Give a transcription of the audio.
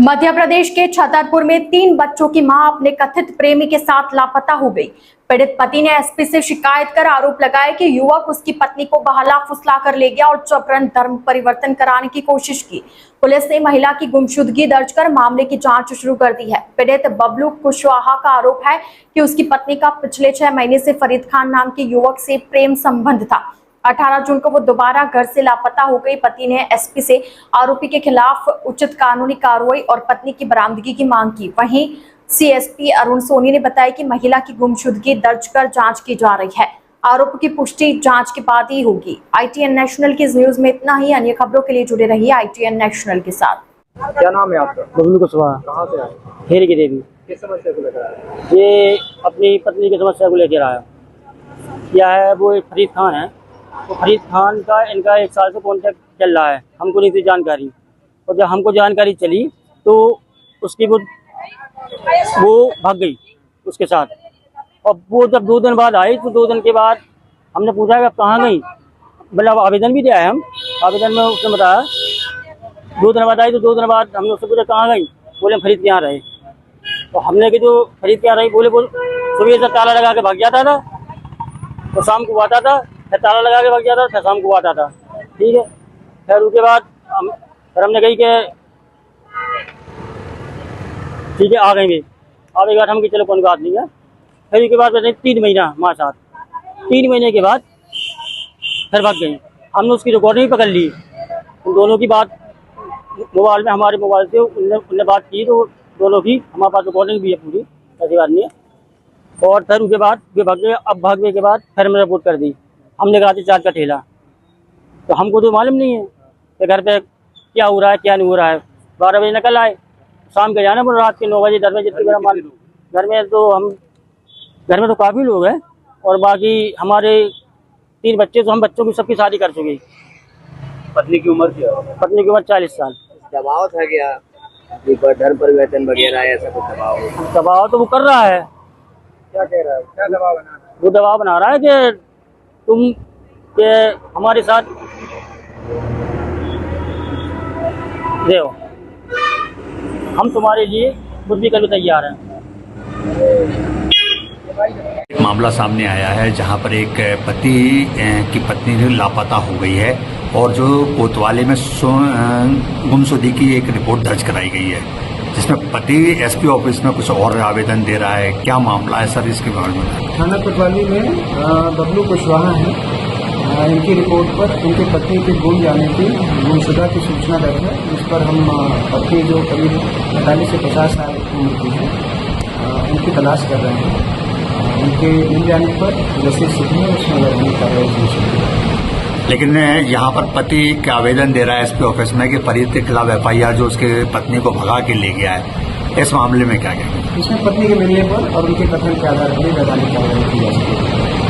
मध्य प्रदेश के छतरपुर में 3 बच्चों की मां अपने कथित प्रेमी के साथ लापता हो गई। पीड़ित पति ने एसपी से शिकायत कर आरोप लगाया कि युवक उसकी पत्नी को बहला फुसला कर ले गया और जबरन धर्म परिवर्तन कराने की कोशिश की। पुलिस ने महिला की गुमशुदगी दर्ज कर मामले की जांच शुरू कर दी है। पीड़ित बबलू कुशवाहा का आरोप है कि उसकी पत्नी का पिछले 6 महीने से फरीद खान नाम के युवक से प्रेम संबंध था। 18 जून को वो दोबारा घर से लापता हो गई। पति ने एसपी से आरोपी के खिलाफ उचित कानूनी कार्रवाई और पत्नी की बरामदगी की मांग की। वहीं सीएसपी अरुण सोनी ने बताया कि महिला की गुमशुदगी दर्ज कर जांच की जा रही है। आरोप की पुष्टि जांच के बाद ही होगी। ITN नेशनल की न्यूज में इतना ही। अन्य खबरों के लिए जुड़े रहिए ITN नेशनल के साथ। क्या नाम है आपका? बबलू कुशवाहा। कहाँ से आए? खेरी की देवी। किस समस्या को लेकर आए? ये अपनी पत्नी की समस्या को लेकर आया। क्या है, वो एक फरीद खान है। तो फरीद खान का इनका 1 साल से कॉन्टैक्ट चल रहा है। हमको नहीं थी जानकारी, और जब हमको जानकारी चली तो उसकी वो भाग गई उसके साथ। और वो जब 2 दिन बाद आई तो 2 दिन के बाद हमने पूछा कि अब कहाँ गई। मतलब आवेदन भी दिया है हम। आवेदन में उसने बताया 2 दिन बाद आई, तो 2 दिन बाद हमने उससे पूछा कहाँ गई। बोले फरीद के यहाँ रहे। तो हमने कि जो फरीद के यहाँ रही, बोले सुबह से ताला लगा के भाग जाता था, तो शाम को आता था, फिर ताला लगा के भाग जाता था, फिर शाम को आता था। ठीक है। फिर उसके बाद हमने कही कि ठीक है आ गए। आगे के बाद हम कि चलो कोई बात नहीं है। फिर उसके बाद 3 महीना हमारे साथ, 3 महीने के बाद फिर भाग गई। हमने उसकी रिकॉर्डिंग पकड़ ली। उन दोनों की बात मोबाइल में, हमारे मोबाइल से उनने बात की, तो दोनों की हमारे पास रिकॉर्डिंग भी है पूरी, ऐसी बात नहीं है। और फिर उसके बाद वे भाग गए। अब भागने के बाद फिर मैंने रिपोर्ट कर दी। हमने कहा 4 का ठेला। तो हमको तो मालूम नहीं है कि घर पे क्या हो रहा है क्या नहीं हो रहा है। 12 बजे निकल आए, शाम के जाना बोला रात के 9 बजे 10 बजे जितनी बड़ा मालूम। घर में तो काफ़ी लोग हैं, और बाकी हमारे 3 बच्चे, तो हम बच्चों की सबकी शादी कर चुके। पत्नी की उम्र क्या है? पत्नी की उम्र 40 साल। दबाव था क्या? धर्म परिवर्तन वगैरह ऐसा कुछ दबाव? दबाव तो वो कर रहा है। क्या कह रहा है? क्या दबाव बना रहा है? वो दबाव बना रहा है कि तुम के हमारे साथ रहो, हम तुम्हारे लिए कुछ भी करने तैयार हैं। मामला सामने आया है जहां पर एक पति की पत्नी लापता हो गई है, और जो कोतवाली में गुमशुदगी की एक रिपोर्ट दर्ज कराई गई है, जिसमें पति एसपी ऑफिस में कुछ और आवेदन दे रहा है। क्या मामला है सर, इसके बारे में? थाना कोतवाली में बबलू कुशवाहा हैं। इनकी रिपोर्ट पर उनके पत्नी के गुम जाने की, गुमशुदा की सूचना दर्ज है। इस पर हम पत्नी जो करीब 45 से 50 साल उम्र की है, उनकी तलाश कर रहे हैं। उनके मिल जाने पर जैसे स्थिति है उसमें वैधानिक कार्रवाई की जाएगी। लेकिन यहाँ पर पति का आवेदन दे रहा है एसपी ऑफिस में कि फरीद के खिलाफ FIR जो उसके पत्नी को भगा के ले गया है। इस मामले में क्या कहेंगे? इसमें पत्नी के मिलने पर और उनके कथन के आधार पर वैधानिक कार्रवाई की जा सकती है।